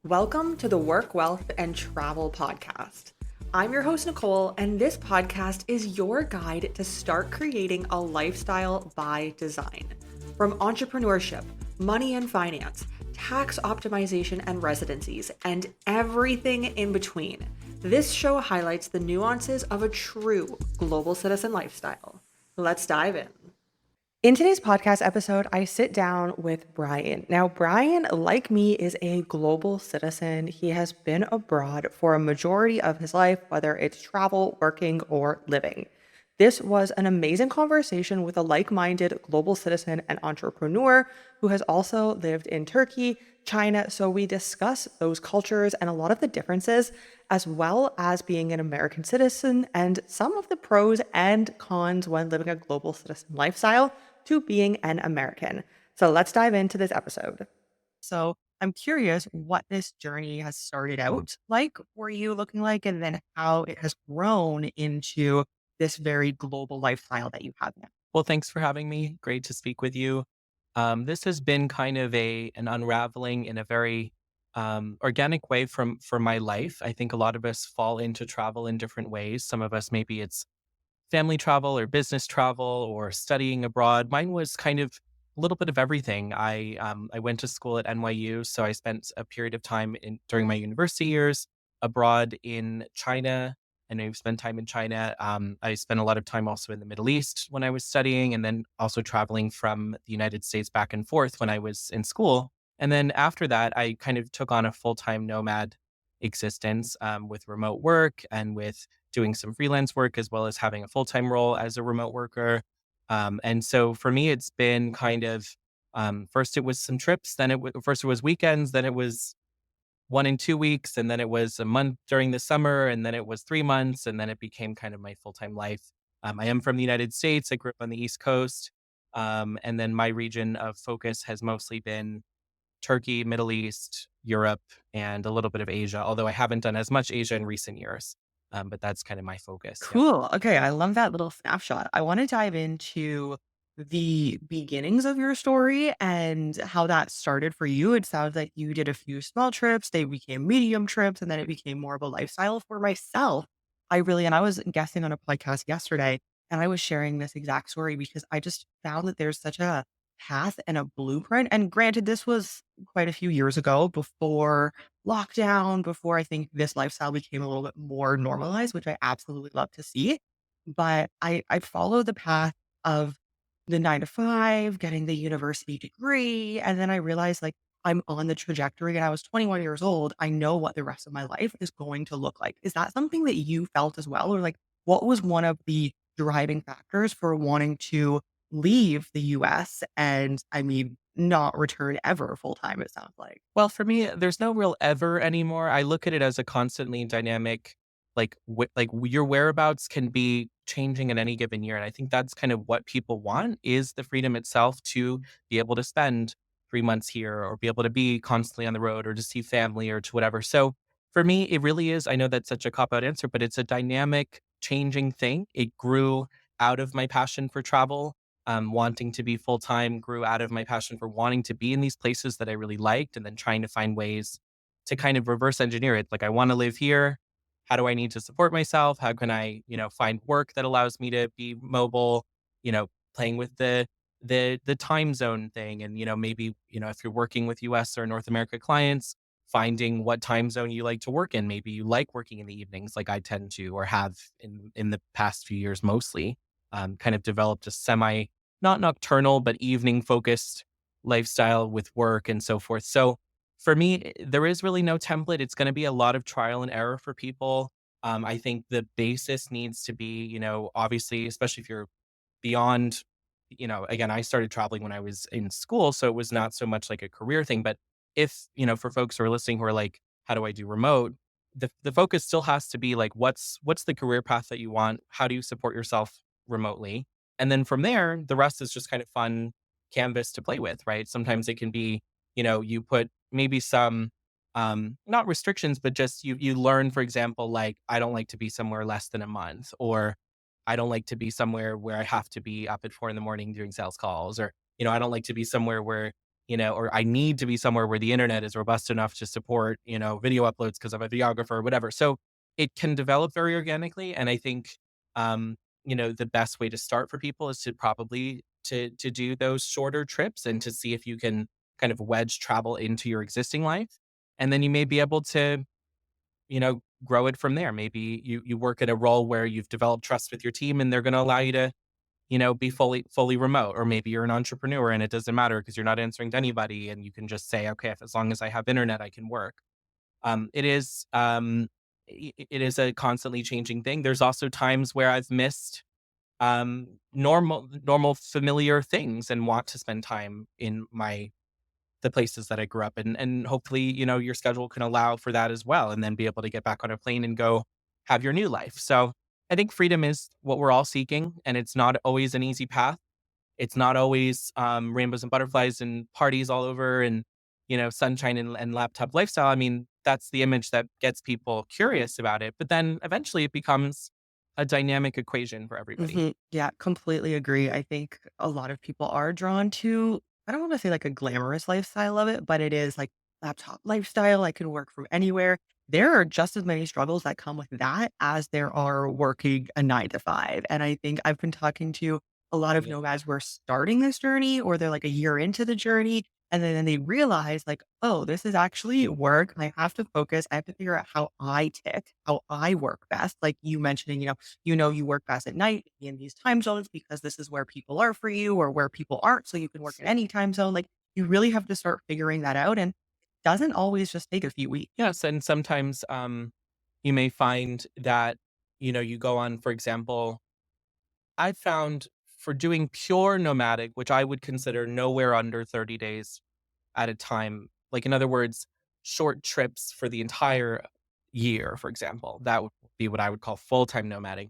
Welcome to the Work, Wealth, and Travel podcast. I'm your host, Nicole, and this podcast is your guide to start creating a lifestyle by design. From entrepreneurship, money and finance, tax optimization and residencies, and everything in between, this show highlights the nuances of a true global citizen lifestyle. Let's dive in. In today's podcast episode, I sit down with Brian. Now, Brian, like me, is a global citizen. He has been abroad for a majority of his life, whether it's travel, working, or living. This was an amazing conversation with a like-minded global citizen and entrepreneur who has also lived in Turkey, China. So we discuss those cultures and a lot of the differences, as well as being an American citizen and some of the pros and cons when living a global citizen lifestyle to being an American. So let's dive into this episode. So I'm curious what this journey has started out like for you looking like, and then how it has grown into this very global lifestyle that you have now. Well, thanks for having me. Great to speak with you. This has been kind of an unraveling in a very organic way from my life. I think a lot of us fall into travel in different ways. Some of us, maybe it's family travel or business travel or studying abroad. Mine was kind of a little bit of everything. I went to school at NYU, so I spent a period of time during my university years abroad in China. And I've spent time in China. I spent a lot of time also in the Middle East when I was studying, and then also traveling from the United States back and forth when I was in school. And then after that, I kind of took on a full time nomad existence with remote work and with doing some freelance work as well as having a full time role as a remote worker. And so for me, it's been kind of first it was some trips, then first it was weekends, then it was 1 and 2 weeks, and then it was a month during the summer, and then it was 3 months, and then it became kind of my full time life. I am from the United States. I grew up on the East Coast, and then my region of focus has mostly been Turkey, Middle East, Europe, and a little bit of Asia, although I haven't done as much Asia in recent years. But that's kind of my focus. Yeah. Cool. Okay. I love that little snapshot. I want to dive into the beginnings of your story and how that started for you. It sounds like you did a few small trips, they became medium trips, and then it became more of a lifestyle for myself. And I was guessing on a podcast yesterday, and I was sharing this exact story because I just found that there's such a path and a blueprint. And granted, this was quite a few years ago before lockdown, before I think this lifestyle became a little bit more normalized, which I absolutely love to see. But I follow the path of the 9 to 5, getting the university degree. And then I realized like I'm on the trajectory and I was 21 years old. I know what the rest of my life is going to look like. Is that something that you felt as well? Or like what was one of the driving factors for wanting to leave the US and not return ever full time, it sounds like? Well, for me, there's no real ever anymore. I look at it as a constantly dynamic, your whereabouts can be changing in any given year, and I think that's kind of what people want is the freedom itself to be able to spend 3 months here, or be able to be constantly on the road, or to see family, or to whatever. So for me, it really is. I know that's such a cop out answer, but it's a dynamic, changing thing. It grew out of my passion for travel, wanting to be full time, grew out of my passion for wanting to be in these places that I really liked, and then trying to find ways to kind of reverse engineer it. Like, I want to live here. How do I need to support myself? How can I, find work that allows me to be mobile? Playing with the time zone thing, and maybe if you're working with U.S. or North America clients, finding what time zone you like to work in. Maybe you like working in the evenings, like I tend to, or have in the past few years mostly. Kind of developed a semi not nocturnal, but evening focused lifestyle with work and so forth. So for me, there is really no template. It's going to be a lot of trial and error for people. I think the basis needs to be, obviously, especially if you're beyond, again, I started traveling when I was in school. So it was not so much like a career thing. But if, for folks who are listening who are like, how do I do remote? The focus still has to be like, what's the career path that you want? How do you support yourself remotely? And then from there, the rest is just kind of fun canvas to play with, right? Sometimes it can be, you put maybe some not restrictions, but just you learn, for example, like I don't like to be somewhere less than a month, or I don't like to be somewhere where I have to be up at 4 in the morning doing sales calls, or, I don't like to be somewhere where, or I need to be somewhere where the internet is robust enough to support, video uploads because I'm a videographer or whatever. So it can develop very organically. And I think, um, the best way to start for people is to probably to do those shorter trips and to see if you can kind of wedge travel into your existing life. And then you may be able to, grow it from there. Maybe you work at a role where you've developed trust with your team and they're going to allow you to, be fully remote. Or maybe you're an entrepreneur and it doesn't matter because you're not answering to anybody and you can just say, okay, if as long as I have internet, I can work. It is it is a constantly changing thing. There's also times where I've missed normal familiar things and want to spend time in the places that I grew up in. And hopefully, your schedule can allow for that as well. And then be able to get back on a plane and go have your new life. So I think freedom is what we're all seeking. And it's not always an easy path. It's not always rainbows and butterflies and parties all over and, sunshine and laptop lifestyle. I mean, that's the image that gets people curious about it. But then eventually it becomes a dynamic equation for everybody. Yeah, completely agree. I think a lot of people are drawn to, I don't want to say like a glamorous lifestyle of it, but it is like laptop lifestyle. I can work from anywhere. There are just as many struggles that come with that as there are working a 9 to 5. And I think I've been talking to a lot of Yeah. nomads who are starting this journey or they're like a year into the journey. And then they realize like, oh, this is actually work. I have to focus. I have to figure out how I tick, how I work best. Like you mentioning, you work best at night in these time zones because this is where people are for you or where people aren't. So you can work in any time zone. Like you really have to start figuring that out. And it doesn't always just take a few weeks. Yes, and sometimes you may find that you go on, for example, I found for doing pure nomadic, which I would consider nowhere under 30 days at a time, like in other words, short trips for the entire year, for example, that would be what I would call full-time nomadic.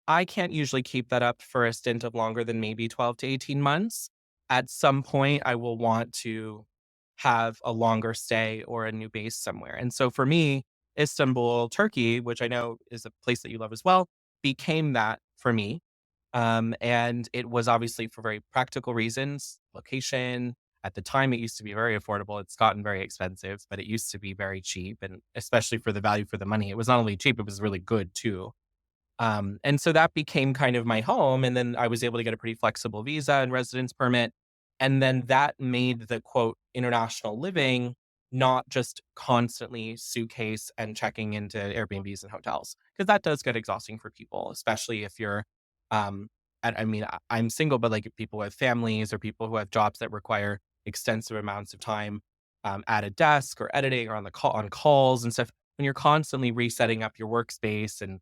I can't usually keep that up for a stint of longer than maybe 12 to 18 months. At some point, I will want to have a longer stay or a new base somewhere. And so for me, Istanbul, Turkey, which I know is a place that you love as well, became that for me. And it was obviously for very practical reasons, location. At the time, it used to be very affordable. It's gotten very expensive, but it used to be very cheap. And especially for the value for the money, it was not only cheap, it was really good too. And so that became kind of my home. And then I was able to get a pretty flexible visa and residence permit. And then that made the quote international living not just constantly suitcase and checking into Airbnbs and hotels, because that does get exhausting for people, especially if you're, I mean, I'm single, but like people who have families or people who have jobs that require extensive amounts of time at a desk or editing or on calls and stuff. When you're constantly resetting up your workspace and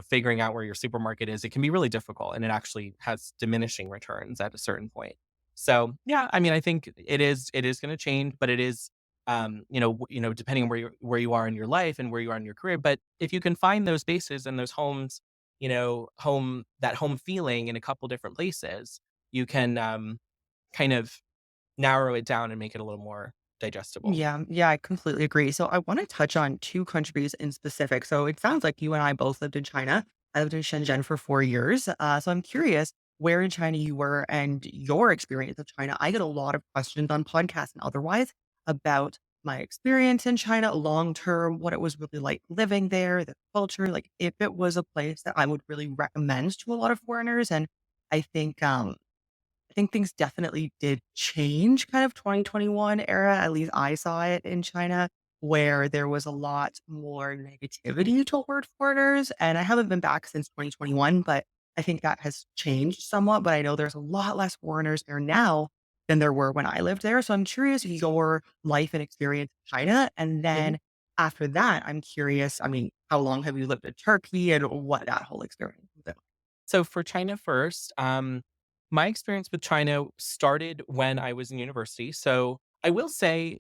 figuring out where your supermarket is, it can be really difficult and it actually has diminishing returns at a certain point. So yeah, I mean, I think it is going to change, but it is, depending on where you are in your life and where you are in your career. But if you can find those bases and those homes, that home feeling in a couple different places, you can kind of narrow it down and make it a little more digestible. Yeah, I completely agree. So I want to touch on two countries in specific. So it sounds like you and I both lived in China. I lived in Shenzhen for 4 years. So I'm curious where in China you were and your experience of China. I get a lot of questions on podcasts and otherwise about my experience in China long term, what it was really like living there, the culture, like if it was a place that I would really recommend to a lot of foreigners. And I think I think things definitely did change kind of 2021 era, at least I saw it in China, where there was a lot more negativity toward foreigners, and I haven't been back since 2021, but I think that has changed somewhat, but I know there's a lot less foreigners there now than there were when I lived there, so I'm curious your life and experience in China, and then after that, I'm curious, I mean, how long have you lived in Turkey and what that whole experience was like? So for China first, my experience with China started when I was in university. So I will say,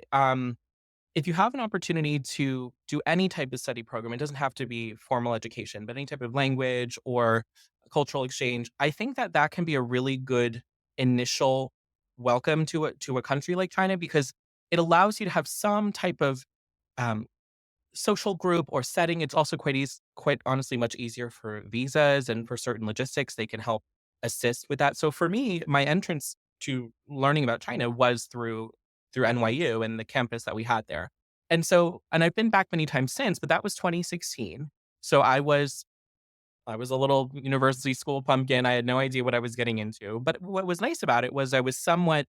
if you have an opportunity to do any type of study program, it doesn't have to be formal education, but any type of language or cultural exchange, I think that that can be a really good initial welcome to a country like China because it allows you to have some type of um, social group or setting. It's also quite honestly much easier for visas and for certain logistics. They can help assist with that. So for me, my entrance to learning about China was through through NYU and the campus that we had there. And I've been back many times since, but that was 2016. So I was a little university school pumpkin. I had no idea what I was getting into. But what was nice about it was I was somewhat,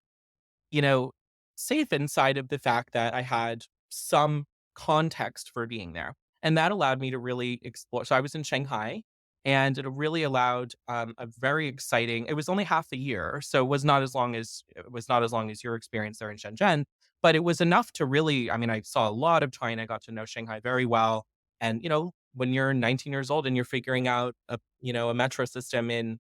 you know, safe inside of the fact that I had some context for being there. And that allowed me to really explore. So I was in Shanghai, and it really allowed a very exciting, it was only half a year. So it was not as long as your experience there in Shenzhen, but it was enough to really, I mean, I saw a lot of China, got to know Shanghai very well. And, when you're 19 years old and you're figuring out a metro system in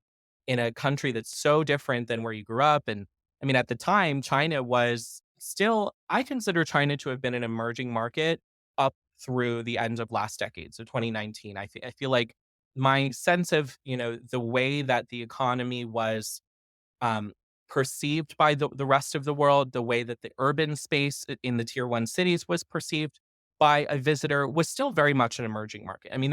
a country that's so different than where you grew up. And I mean, at the time, China was still, I consider China to have been an emerging market up through the end of last decade. So 2019, I feel like my sense of, the way that the economy was um, perceived by the rest of the world, the way that the urban space in the tier one cities was perceived by a visitor was still very much an emerging market. I mean,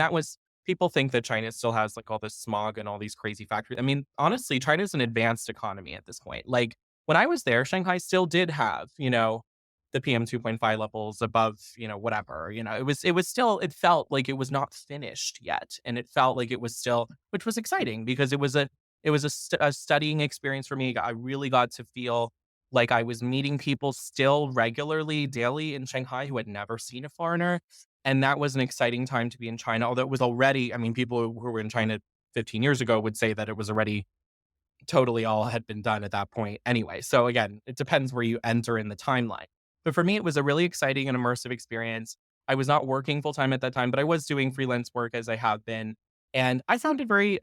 people think that China still has like all this smog and all these crazy factories. I mean, honestly, China's an advanced economy at this point. Like when I was there, Shanghai still did have, the PM 2.5 levels above, whatever. It was still, it felt like it was not finished yet. And it felt like it was still, which was exciting because it was a studying experience for me. I really got to feel like I was meeting people still regularly, daily in Shanghai who had never seen a foreigner. And that was an exciting time to be in China. Although it was already, I mean, people who were in China 15 years ago would say that it was already totally all had been done at that point anyway. So again, it depends where you enter in the timeline. But for me, it was a really exciting and immersive experience. I was not working full time at that time, but I was doing freelance work as I have been. And I found it very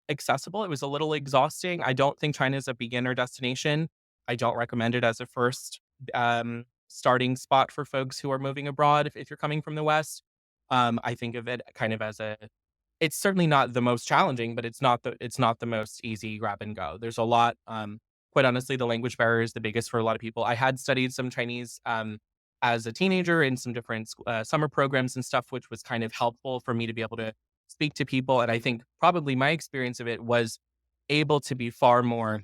accessible. It was a little exhausting. I don't think China is a beginner destination. I don't recommend it as a first starting spot for folks who are moving abroad if you're coming from the West. I think of it kind of as it's certainly not the most challenging, but it's not the most easy grab and go. There's a lot, quite honestly, the language barrier is the biggest for a lot of people. I had studied some Chinese, as a teenager in some different summer programs and stuff, which was kind of helpful for me to be able to speak to people. And I think probably my experience of it was able to be far more,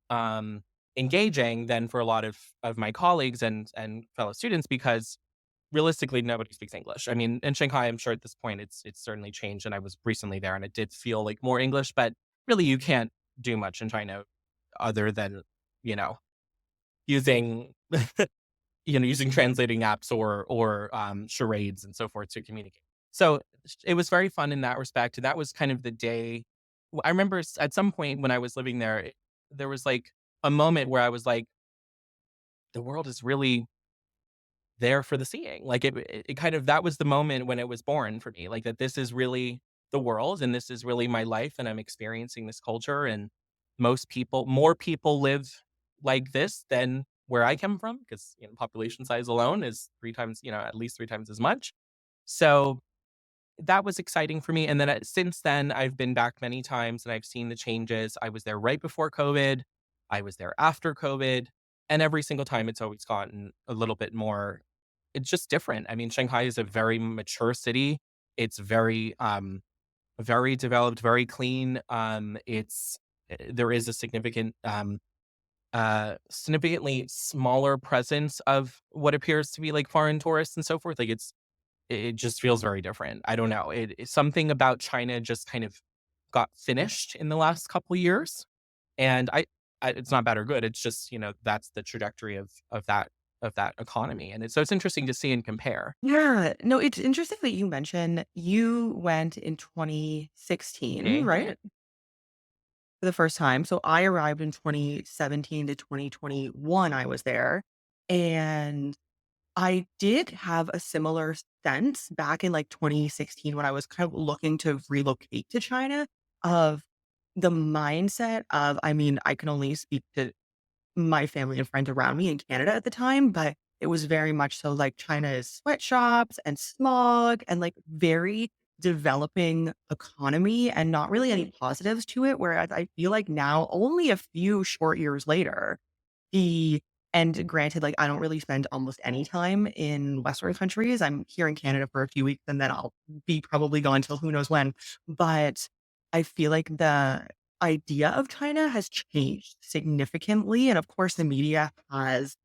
um, engaging than for a lot of my colleagues and fellow students because realistically, nobody speaks English. I mean, in Shanghai, I'm sure at this point it's certainly changed, and I was recently there, and it did feel like more English. But really, you can't do much in China other than you know using using translating apps or charades and so forth to communicate. So it was very fun in that respect. And that was kind of the day. I remember at some point when I was living there, there was like a moment where I was like, the world is really there for the seeing. Like it kind of, that was the moment when it was born for me. Like that this is really the world and this is really my life and I'm experiencing this culture and more people live like this than where I come from because population size alone is three times, at least three times as much. So that was exciting for me. And then since then, I've been back many times and I've seen the changes. I was there right before COVID. I was there after COVID. And every single time it's always gotten a little bit more, it's just different. I mean, Shanghai is a very mature city. It's very developed, very clean. There is a significantly smaller presence of what appears to be like foreign tourists and so forth. Like it just feels very different. I don't know. It's something about China just kind of got finished in the last couple years, and it's not bad or good. It's just that's the trajectory of that economy, and it's interesting to see and compare. Yeah. No, it's interesting that you mentioned you went in 2016, Mhm. right? For the first time. So I arrived in 2017 to 2021, I was there. And I did have a similar sense back in like 2016 when I was kind of looking to relocate to China of the mindset of, I mean, I can only speak to my family and friends around me in Canada at the time, but it was very much so like China's sweatshops and smog and like very developing economy and not really any positives to it. Whereas I feel like now, only a few short years later, the and granted, like, I don't really spend almost any time in Western countries. I'm here in Canada for a few weeks, and then I'll be probably gone till who knows when. But I feel like the idea of China has changed significantly, and of course, the media has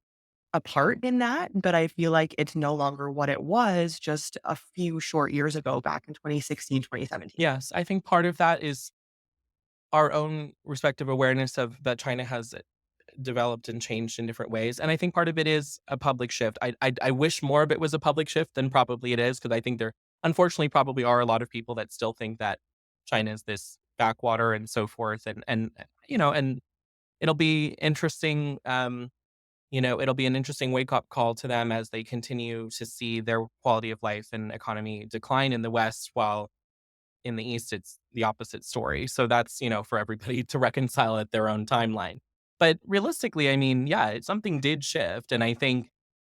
a part in that, but I feel like it's no longer what it was just a few short years ago back in 2016, 2017. Yes, I think part of that is our own respective awareness of that China has developed and changed in different ways. And I think part of it is a public shift. I wish more of it was a public shift than probably it is, because I think there unfortunately probably are a lot of people that still think that China is this backwater and so forth. And it'll be interesting. It'll be an interesting wake up call to them as they continue to see their quality of life and economy decline in the West, while in the East, it's the opposite story. So that's, for everybody to reconcile at their own timeline. But realistically, I mean, yeah, something did shift. And I think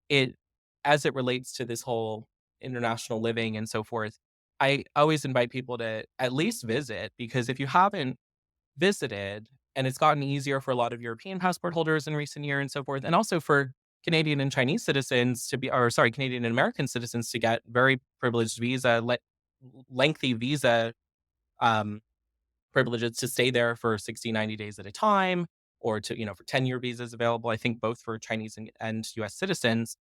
it, as it relates to this whole international living and so forth, I always invite people to at least visit, because if you haven't visited, and it's gotten easier for a lot of European passport holders in recent years and so forth, and also for Canadian and Chinese citizens to be, or sorry, Canadian and American citizens to get very privileged visa, lengthy visa um, privileges to stay there for 60, 90 days at a time, or for 10-year visas available, I think both for Chinese and US citizens.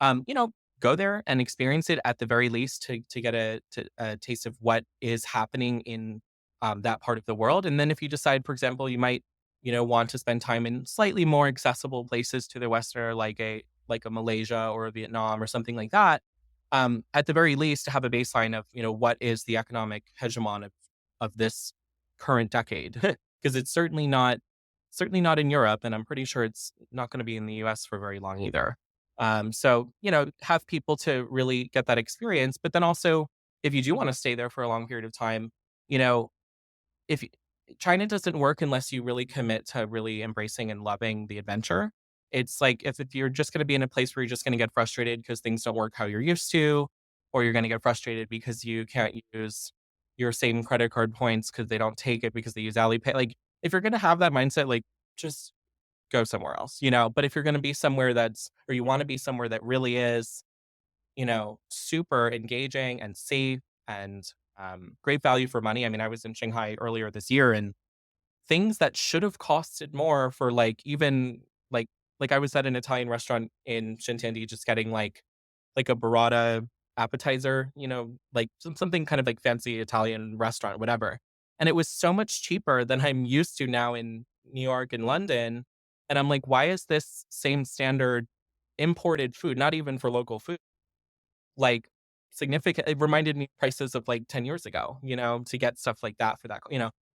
Um, you know, go there and experience it at the very least to get a taste of what is happening in that part of the world. And then if you decide, for example, you might, want to spend time in slightly more accessible places to the Western, like a Malaysia or a Vietnam or something like that, at the very least, to have a baseline of, what is the economic hegemon of this current decade, because it's certainly not in Europe, and I'm pretty sure it's not going to be in the US for very long either. So, have people to really get that experience. But then also, if you do want to stay there for a long period of time, you know, if y China doesn't work unless you really commit to really embracing and loving the adventure. It's like if you're just gonna be in a place where you're just gonna get frustrated because things don't work how you're used to, or you're gonna get frustrated because you can't use your same credit card points because they don't take it because they use Alipay. Like, if you're gonna have that mindset, like, just go somewhere else, you know? But if you're gonna be somewhere that's, or you wanna be somewhere that really is, super engaging and safe and, great value for money. I mean, I was in Shanghai earlier this year, and things that should have costed more for, like, even, like I was at an Italian restaurant in Shintiandi just getting, like a burrata appetizer, like something kind of like fancy Italian restaurant, whatever. And it was so much cheaper than I'm used to now in New York and London. And I'm like, why is this same standard imported food, not even for local food, like, significant? It reminded me prices of like 10 years ago, to get stuff like that for that,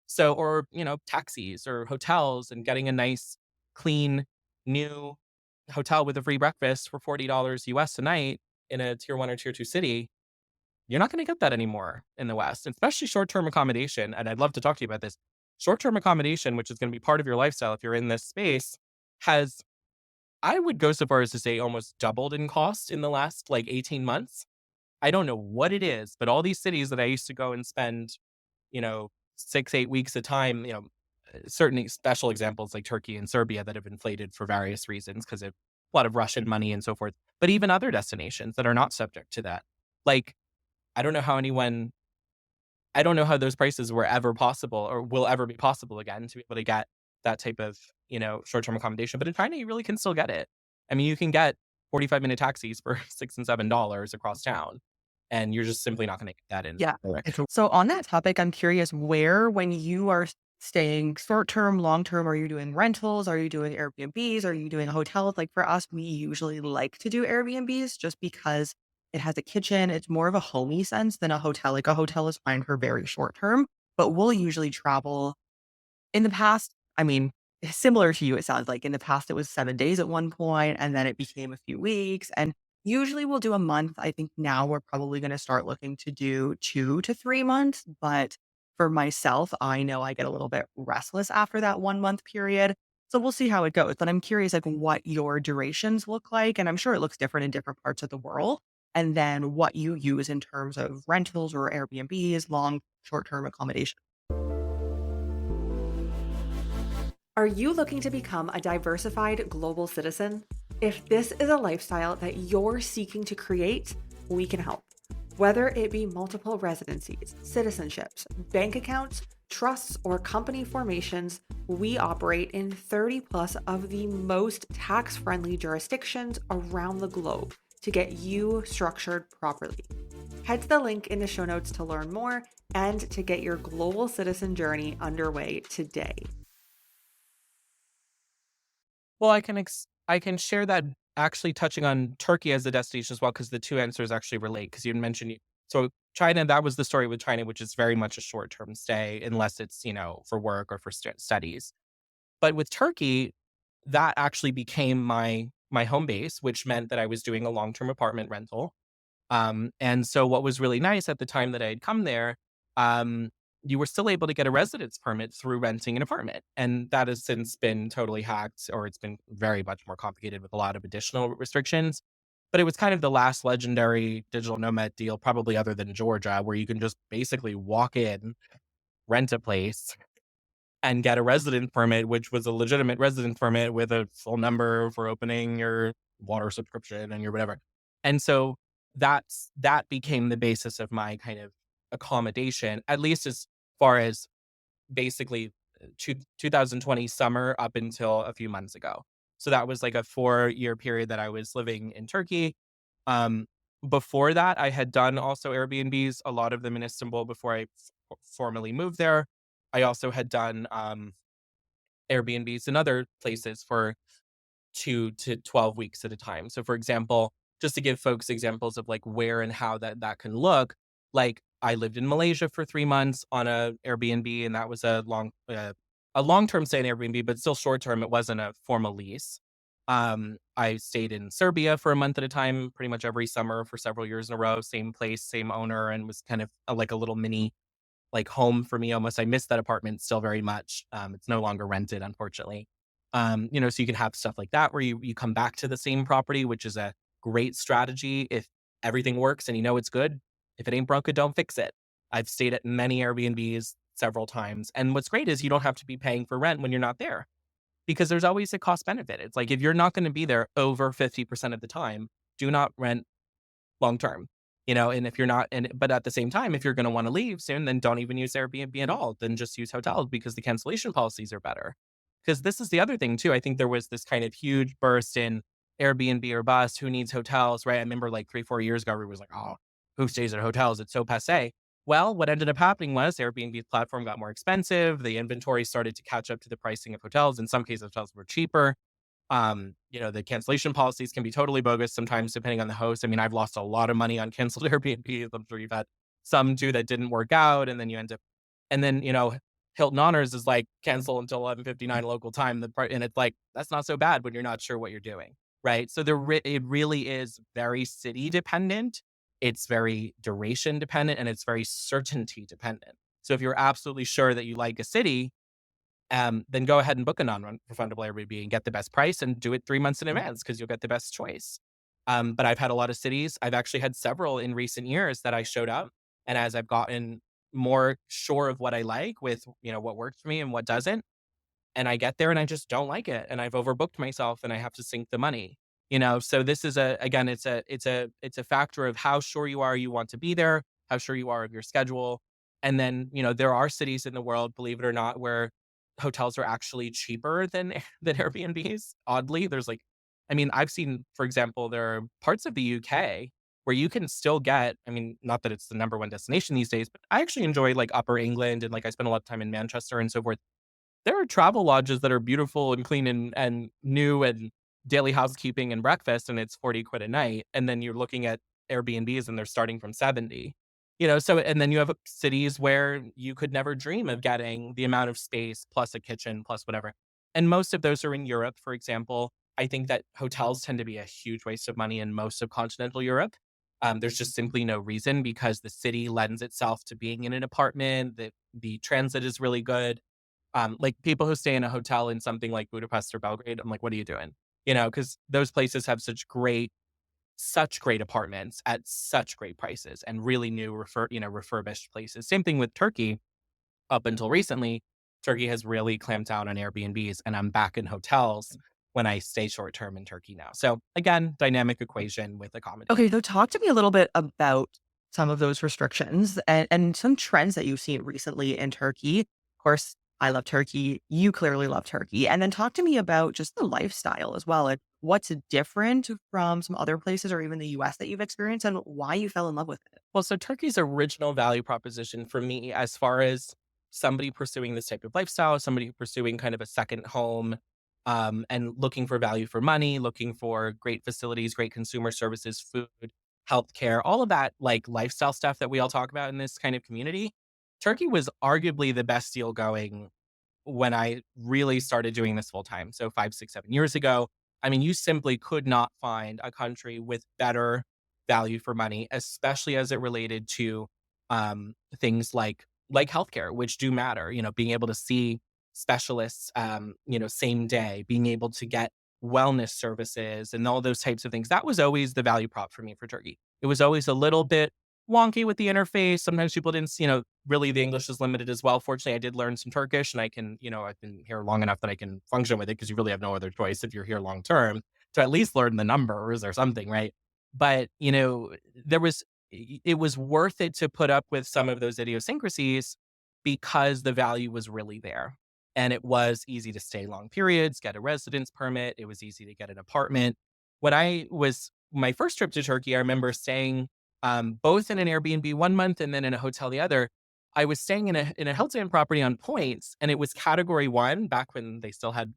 So, or, taxis or hotels, and getting a nice, clean, new hotel with a free breakfast for $40 US a night in a tier one or tier two city. You're not going to get that anymore in the West, especially short term accommodation. And I'd love to talk to you about this. Short term accommodation, which is going to be part of your lifestyle if you're in this space, has, I would go so far as to say, almost doubled in cost in the last like 18 months. I don't know what it is, but all these cities that I used to go and spend, 6, 8 weeks at a time, certain special examples like Turkey and Serbia that have inflated for various reasons because of a lot of Russian money and so forth, but even other destinations that are not subject to that. Like, I don't know how anyone I don't know how those prices were ever possible or will ever be possible again to be able to get that type of, short-term accommodation. But in China, you really can still get it. I mean, you can get 45-minute taxis for $6 and $7 across town, and you're just simply not gonna get that in Yeah. direct. So on that topic, I'm curious where, when you are staying short term, long term, are you doing rentals? Are you doing Airbnbs? Are you doing hotels? Like for us, we usually like to do Airbnbs just because it has a kitchen. It's more of a homey sense than a hotel. Like a hotel is fine for very short term, but we'll usually travel in the past. I mean, similar to you, it sounds like in the past it was 7 days at one point, and then it became a few weeks. And usually we'll do a month. I think now we're probably going to start looking to do 2 to 3 months. But for myself, I know I get a little bit restless after that 1 month period. So we'll see how it goes. But I'm curious, like, what your durations look like. And I'm sure it looks different in different parts of the world. And then what you use in terms of rentals or Airbnbs, long, short term accommodation. Are you looking to become a diversified global citizen? If this is a lifestyle that you're seeking to create, we can help. Whether it be multiple residencies, citizenships, bank accounts, trusts, or company formations, we operate in 30 plus of the most tax friendly jurisdictions around the globe to get you structured properly. Head to the link in the show notes to learn more and to get your global citizen journey underway today. Well, I can share that actually touching on Turkey as a destination as well, because the two answers actually relate. Because you mentioned so China, that was the story with China, which is very much a short term stay, unless it's for work or for studies. But with Turkey, that actually became my home base, which meant that I was doing a long term apartment rental. And so what was really nice at the time that I had come there, um, you were still able to get a residence permit through renting an apartment. And that has since been totally hacked, or it's been very much more complicated with a lot of additional restrictions. But it was kind of the last legendary digital nomad deal, probably other than Georgia, where you can just basically walk in, rent a place, and get a resident permit, which was a legitimate residence permit with a full number for opening your water subscription and your whatever. And so that became the basis of my kind of accommodation, at least as far as basically 2020 summer up until a few months ago. So that was like a 4-year period that I was living in Turkey. Um, Before that, I had done also Airbnbs, a lot of them in Istanbul before I formally moved there. I also had done Airbnbs in other places for 2 to 12 weeks at a time. So for example, just to give folks examples of like where and how that can look, like I lived in Malaysia for 3 months on a Airbnb, and that was a long-term stay in Airbnb, but still short-term. It wasn't a formal lease. I stayed in Serbia for a month at a time, pretty much every summer for several years in a row, same place, same owner, and was kind of like a little mini like home for me almost. I miss that apartment still very much. It's no longer rented, unfortunately. So you can have stuff like that where you come back to the same property, which is a great strategy if everything works and you know it's good. If it ain't broke, it don't fix it. I've stayed at many Airbnbs several times. And what's great is you don't have to be paying for rent when you're not there, because there's always a cost benefit. It's like if you're not going to be there over 50% of the time, do not rent long term. And if you're not, but at the same time, if you're going to want to leave soon, then don't even use Airbnb at all. Then just use hotels, because the cancellation policies are better. Because this is the other thing too. I think there was this kind of huge burst in Airbnb or bust. Who needs hotels, right? I remember like 3, 4 years ago, everyone was like, "Oh, who stays at hotels? It's so passe." Well, what ended up happening was Airbnb's platform got more expensive. The inventory started to catch up to the pricing of hotels. In some cases, hotels were cheaper. The cancellation policies can be totally bogus sometimes depending on the host. I mean, I've lost a lot of money on canceled Airbnbs. I'm sure you've had some too that didn't work out, and then you end up, and then Hilton Honors is like cancel until 11:59 local time. And it's like that's not so bad when you're not sure what you're doing, right? So it really is very city dependent. It's very duration dependent, and it's very certainty dependent. So if you're absolutely sure that you like a city, then go ahead and book a non-refundable Airbnb and get the best price and do it 3 months in advance, because you'll get the best choice. But I've had a lot of cities. I've actually had several in recent years that I showed up, and as I've gotten more sure of what I like with, what works for me and what doesn't, and I get there and I just don't like it, and I've overbooked myself and I have to sink the money. So this is again, it's a factor of how sure you want to be there, how sure you are of your schedule. And then, there are cities in the world, believe it or not, where hotels are actually cheaper than than Airbnbs. Oddly, I mean, I've seen, for example, there are parts of the UK where you can still get, I mean, not that it's the number one destination these days, but I actually enjoy like Upper England, and like I spend a lot of time in Manchester and so forth. There are travel lodges that are beautiful and clean and new, and daily housekeeping and breakfast, and it's 40 quid a night. And then you're looking at Airbnbs and they're starting from 70. So and then you have cities where you could never dream of getting the amount of space plus a kitchen plus whatever. And most of those are in Europe, for example. I think that hotels tend to be a huge waste of money in most of continental Europe. There's just simply no reason, because the city lends itself to being in an apartment. The transit is really good. Like people who stay in a hotel in something like Budapest or Belgrade, I'm like, what are you doing? Because those places have such great apartments at such great prices, and really new refurbished places. Same thing with Turkey. Up until recently, Turkey has really clamped down on Airbnbs, and I'm back in hotels when I stay short term in Turkey now. So again, dynamic equation with accommodation. Okay, so talk to me a little bit about some of those restrictions and some trends that you've seen recently in Turkey. course, I love Turkey. You clearly love Turkey. And then talk to me about just the lifestyle as well. And what's different from some other places or even the US that you've experienced and why you fell in love with it. Well, so Turkey's original value proposition for me, as far as somebody pursuing this type of lifestyle, somebody pursuing kind of a second home, and looking for value for money, looking for great facilities, great consumer services, food, healthcare, all of that like lifestyle stuff that we all talk about in this kind of community. Turkey was arguably the best deal going when I really started doing this full time. So 5, 6, 7 years ago, I mean, you simply could not find a country with better value for money, especially as it related to things like healthcare, which do matter. You know, being able to see specialists, same day, being able to get wellness services and all those types of things. That was always the value prop for me for Turkey. It was always a little bit wonky with the interface. Sometimes people didn't, really the English is limited as well. Fortunately, I did learn some Turkish and I can, I've been here long enough that I can function with it because you really have no other choice if you're here long term to at least learn the numbers or something, right? But, there was, it was worth it to put up with some of those idiosyncrasies because the value was really there. And it was easy to stay long periods, get a residence permit. It was easy to get an apartment. When I was my first trip to Turkey, I remember staying both in an Airbnb 1 month and then in a hotel the other. I was staying in a Hilton property on points, and it was category one back when they still had.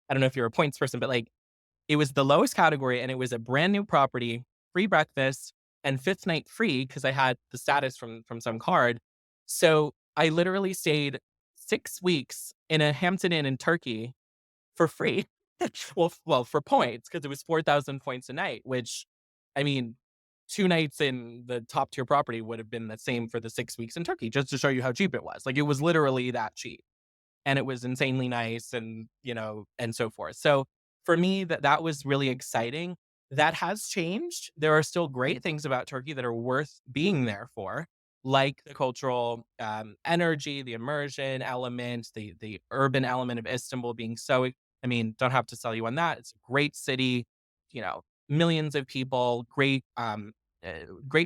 I don't know if you're a points person, but like it was the lowest category, and it was a brand new property, free breakfast, and fifth night free because I had the status from some card. So I literally stayed 6 weeks in a Hampton Inn in Turkey for free. Well, for points, because it was 4,000 points a night, which, I mean, 2 nights in the top tier property would have been the same for the 6 weeks in Turkey, just to show you how cheap it was. Like, it was literally that cheap, and it was insanely nice and, and so forth. So, for me, that was really exciting. That has changed. There are still great things about Turkey that are worth being there for, like the cultural, energy, the immersion element, the urban element of Istanbul being so I mean, don't have to sell you on that. It's a great city, millions of people, great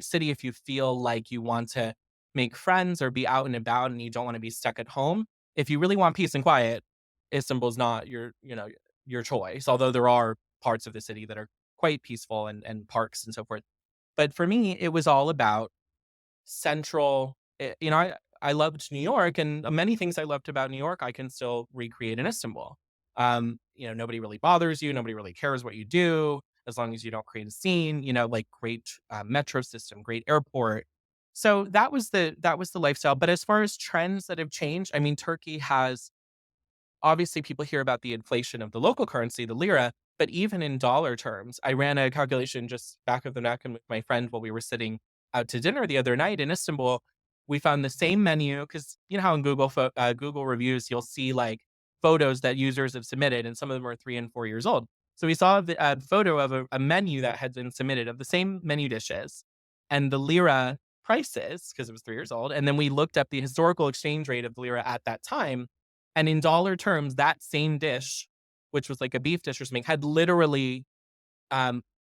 city if you feel like you want to make friends or be out and about and you don't want to be stuck at home. If you really want peace and quiet, Istanbul's not your choice, although there are parts of the city that are quite peaceful and parks and so forth. But for me, it was all about central. I loved New York, and many things I loved about New York, I can still recreate in Istanbul. Nobody really bothers you, nobody really cares what you do, as long as you don't create a scene. Like great metro system, great airport. So that was the lifestyle. But as far as trends that have changed, I mean, Turkey has obviously people hear about the inflation of the local currency, the lira, but even in dollar terms, I ran a calculation just back of the neck and with my friend while we were sitting out to dinner the other night in Istanbul. We found the same menu because you know how in Google reviews you'll see like photos that users have submitted, and some of them are 3 and 4 years old. So we saw a photo of a menu that had been submitted of the same menu dishes and the lira prices because it was 3 years old, and then we looked up the historical exchange rate of the lira at that time, and in dollar terms, that same dish, which was like a beef dish or something, had literally,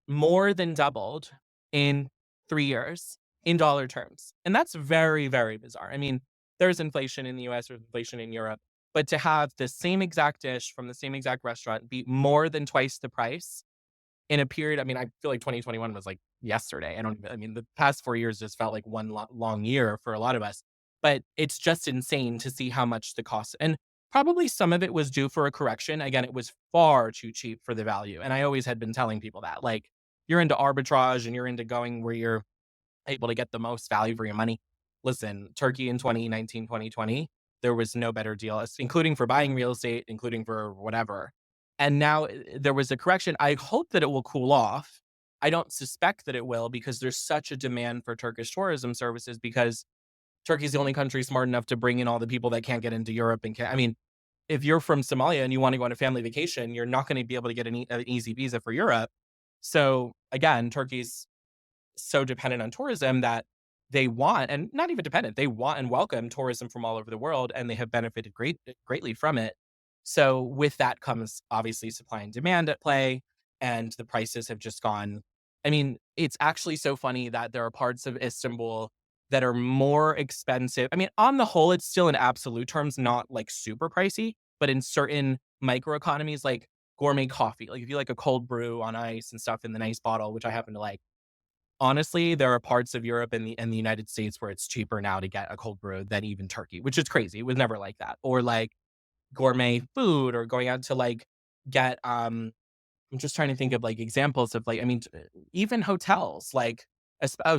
more than doubled in 3 years in dollar terms. And that's very, very bizarre. I mean, there's inflation in the US, there's inflation in Europe, but to have the same exact dish from the same exact restaurant be more than twice the price in a period. I mean, I feel like 2021 was like yesterday. I mean, the past 4 years just felt like one long year for a lot of us, but it's just insane to see how much the cost, and probably some of it was due for a correction. Again, it was far too cheap for the value. And I always had been telling people that, like, you're into arbitrage and you're into going where you're able to get the most value for your money. Listen, Turkey in 2019, 2020, there was no better deal, including for buying real estate, including for whatever. And now there was a correction. I hope that it will cool off. I don't suspect that it will because there's such a demand for Turkish tourism services because Turkey's the only country smart enough to bring in all the people that can't get into Europe I mean, if you're from Somalia and you want to go on a family vacation, you're not going to be able to get an easy visa for Europe. So again, Turkey's so dependent on tourism that they want, and not even dependent, they want and welcome tourism from all over the world, and they have benefited greatly from it. So with that comes obviously supply and demand at play, and the prices have just gone. I mean, it's actually so funny that there are parts of Istanbul that are more expensive. I mean, on the whole, it's still in absolute terms not like super pricey, but in certain micro economies, like gourmet coffee, like if you like a cold brew on ice and stuff in the nice bottle, which I happen to like. Honestly, there are parts of Europe and the United States where it's cheaper now to get a cold brew than even Turkey, which is crazy. It was never like that. Or like gourmet food or going out to like get I'm just trying to think of, like, examples of, like, I mean, even hotels, like,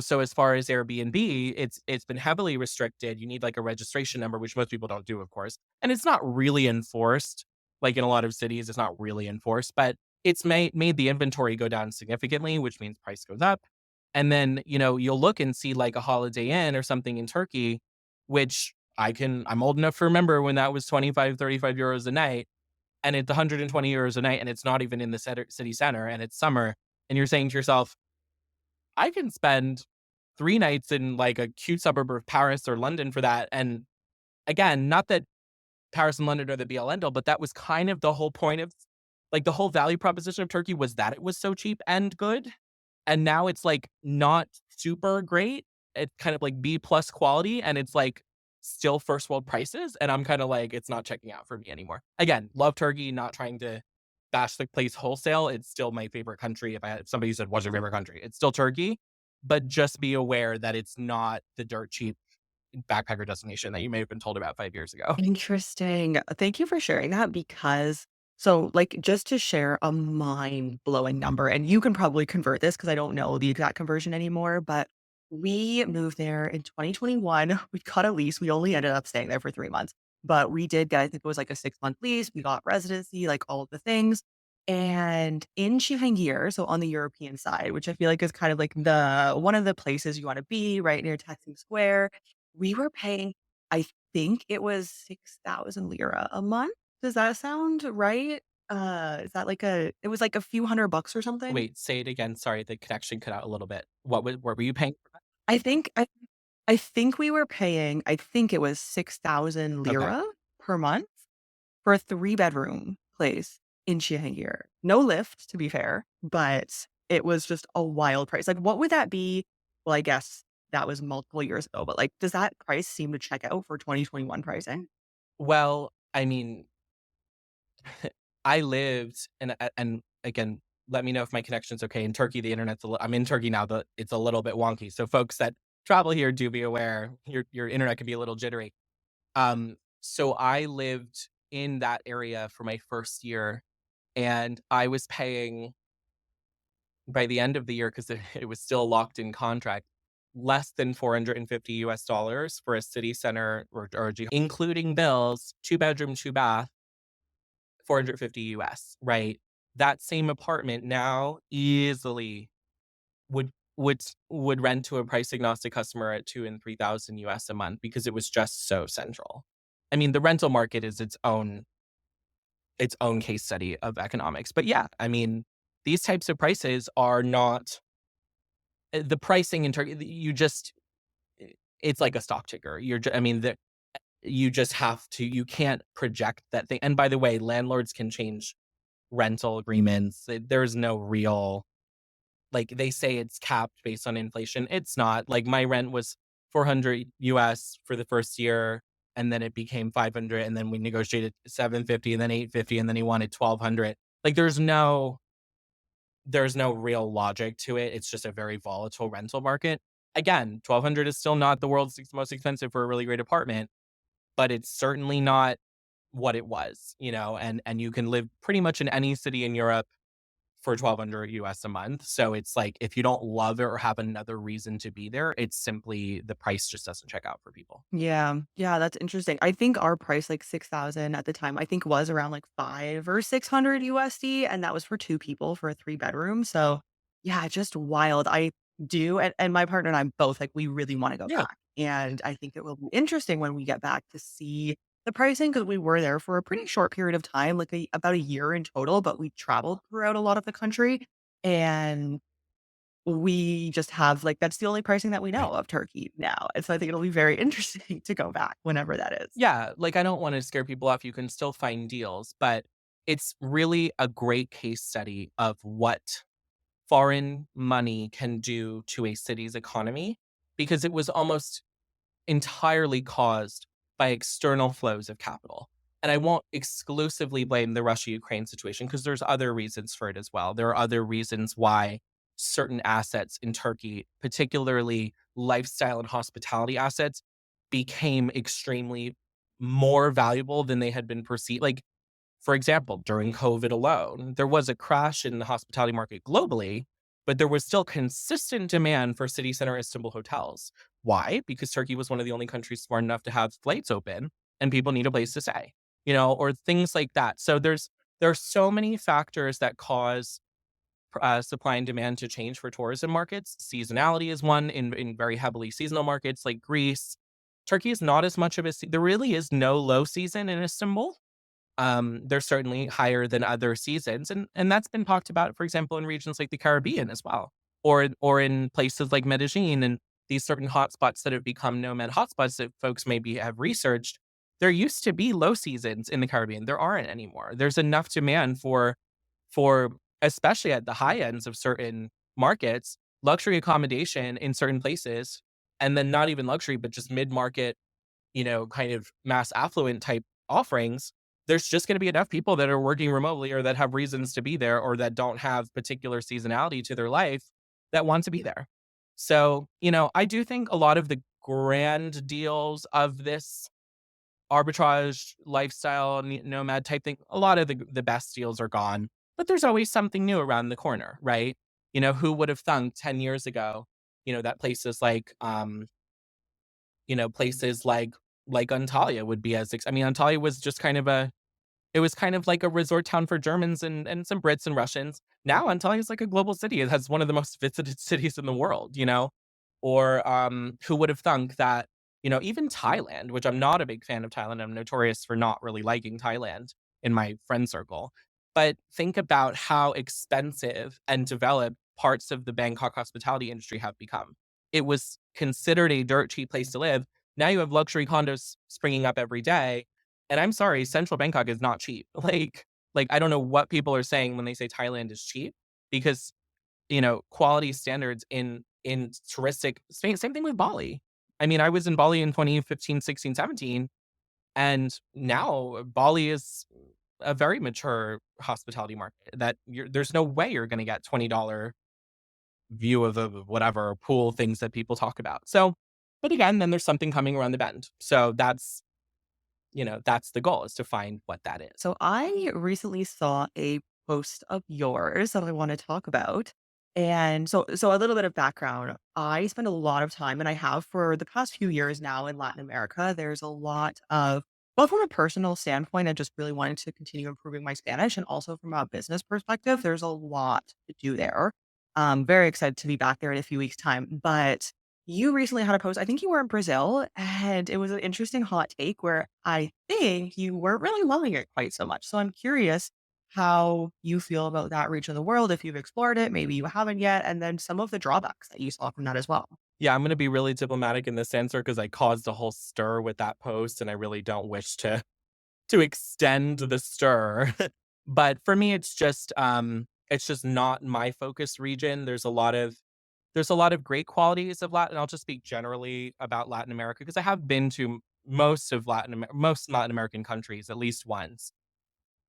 so as far as Airbnb, it's been heavily restricted. You need, like, a registration number, which most people don't do, of course, and it's not really enforced. Like, in a lot of cities, it's not really enforced, but it's made the inventory go down significantly, which means price goes up, and then, you'll look and see, like, a Holiday Inn or something in Turkey, which I'm old enough to remember when that was 25, 35 euros a night, and it's 120 euros a night, and it's not even in the city center, and it's summer, and you're saying to yourself, I can spend 3 nights in like a cute suburb of Paris or London for that. And again, not that Paris and London are the be all end all, but that was kind of the whole point of like the whole value proposition of Turkey was that it was so cheap and good. And now it's like not super great. It's kind of like B plus quality, and it's like still first world prices. And I'm kind of like, it's not checking out for me anymore. Again, love Turkey, not trying to bash the place wholesale. It's still my favorite country. If somebody said, what's your favorite country? It's still Turkey. But just be aware that it's not the dirt cheap backpacker destination that you may have been told about 5 years ago. Interesting. Thank you for sharing that because so like just to share a mind-blowing number, and you can probably convert this because I don't know the exact conversion anymore, but we moved there in 2021. We cut a lease. We only ended up staying there for 3 months, but we did get, I think it was like a 6-month lease. We got residency, like all of the things. And in Cihangir, so on the European side, which I feel like is kind of like the one of the places you want to be, right near Taksim Square, we were paying, I think it was 6,000 lira a month. Does that sound right? Is that like it was like a few $100 or something? Wait, say it again. Sorry, the connection cut out a little bit. What were you paying? I think I think we were paying, I think it was 6,000 Okay. lira per month for a 3-bedroom place in Cihangir. No lift, to be fair, but it was just a wild price. Like, what would that be? Well, I guess that was multiple years ago, but, like, does that price seem to check out for 2021 pricing? Well, I mean, I lived and again, let me know if my connection's okay. In Turkey, the internet's I'm in Turkey now, it's a little bit wonky. So folks that travel here, do be aware your internet can be a little jittery. So I lived in that area for my first year, and I was paying by the end of the year because it was still a locked in contract, less than $450 for a city center including bills, 2 bedroom, 2 bath, 450 US, right? That same apartment now easily would rent to a price agnostic customer at 2 and 3,000 US a month because it was just so central. I mean, the rental market is its own case study of economics. But yeah, I mean, these types of prices are not the pricing in Turkey. It's like a stock ticker. I mean, you just have to. You can't project that thing. And by the way, landlords can change rental agreements. There's no real like they say it's capped based on inflation. It's not. Like my rent was 400 US for the first year, and then it became 500, and then we negotiated 750 and then 850, and then he wanted 1200. Like there's no real logic to it. It's just a very volatile rental market. Again, 1200 is still not the world's most expensive for a really great apartment, but it's certainly not what it was, and you can live pretty much in any city in Europe for 1,200 US a month. So it's like if you don't love it or have another reason to be there, it's simply the price just doesn't check out for people. Yeah. Yeah, that's interesting. I think our price, like 6,000 at the time, I think was around like 5 or 600 USD, and that was for 2 people for a 3-bedroom. So, yeah, just wild. I do, and my partner and I both, like, we really wanna go Yeah. back, and I think it will be interesting when we get back to see the pricing because we were there for a pretty short period of time, like, about a year in total, but we traveled throughout a lot of the country, and we just have like that's the only pricing that we know Right. of Turkey now, and so I think it'll be very interesting to go back whenever that is. Yeah, like I don't want to scare people off. You can still find deals, but it's really a great case study of what foreign money can do to a city's economy because it was almost entirely caused by external flows of capital. And I won't exclusively blame the Russia Ukraine situation because there's other reasons for it as well. There are other reasons why certain assets in Turkey, particularly lifestyle and hospitality assets, became extremely more valuable than they had been perceived. Like, for example, during COVID alone, there was a crash in the hospitality market globally, but there was still consistent demand for city center Istanbul hotels. Why? Because Turkey was one of the only countries smart enough to have flights open and people need a place to stay, or things like that. So there are so many factors that cause supply and demand to change for tourism markets. Seasonality is one in very heavily seasonal markets like Greece. Turkey is not as much of a, there really is no low season in Istanbul. They're certainly higher than other seasons, and that's been talked about, for example, in regions like the Caribbean as well, or in places like Medellin and these certain hotspots that have become nomad hotspots that folks maybe have researched. There used to be low seasons in the Caribbean. There aren't anymore. There's enough demand for especially at the high ends of certain markets, luxury accommodation in certain places, and then not even luxury, but just mid market, kind of mass affluent type offerings. There's just going to be enough people that are working remotely or that have reasons to be there or that don't have particular seasonality to their life that want to be there. So, I do think a lot of the grand deals of this arbitrage lifestyle nomad type thing, a lot of the best deals are gone, but there's always something new around the corner, right? Who would have thunk 10 years ago, that places like Antalya would be I mean, Antalya was just kind of it was kind of like a resort town for Germans and some Brits and Russians. Now Antalya is like a global city. It has one of the most visited cities in the world, Or who would have thunk that, even Thailand, which I'm not a big fan of Thailand. I'm notorious for not really liking Thailand in my friend circle. But think about how expensive and developed parts of the Bangkok hospitality industry have become. It was considered a dirt cheap place to live. Now you have luxury condos springing up every day, and I'm sorry, central Bangkok is not cheap. Like I don't know what people are saying when they say Thailand is cheap because, quality standards in touristic same thing with Bali. I mean, I was in Bali in 2015, 16, 17, and now Bali is a very mature hospitality market that there's no way you're going to get $20 view of the whatever pool things that people talk about. So, but again, then there's something coming around the bend. So that's the goal is to find what that is. So I recently saw a post of yours that I want to talk about. And so a little bit of background. I spend a lot of time and I have for the past few years now in Latin America. There's a lot of both from a personal standpoint and just really wanting to continue improving my Spanish and also from a business perspective, there's a lot to do there. I'm very excited to be back there in a few weeks' time. But you recently had a post, I think you were in Brazil, and it was an interesting hot take where I think you weren't really loving it quite so much. So I'm curious how you feel about that region of the world, if you've explored it, maybe you haven't yet, and then some of the drawbacks that you saw from that as well. Yeah, I'm going to be really diplomatic in this answer because I caused a whole stir with that post and I really don't wish to extend the stir. But for me it's just not my focus region. There's a lot of great qualities of Latin. I'll just speak generally about Latin America because I have been to most Latin American countries at least once.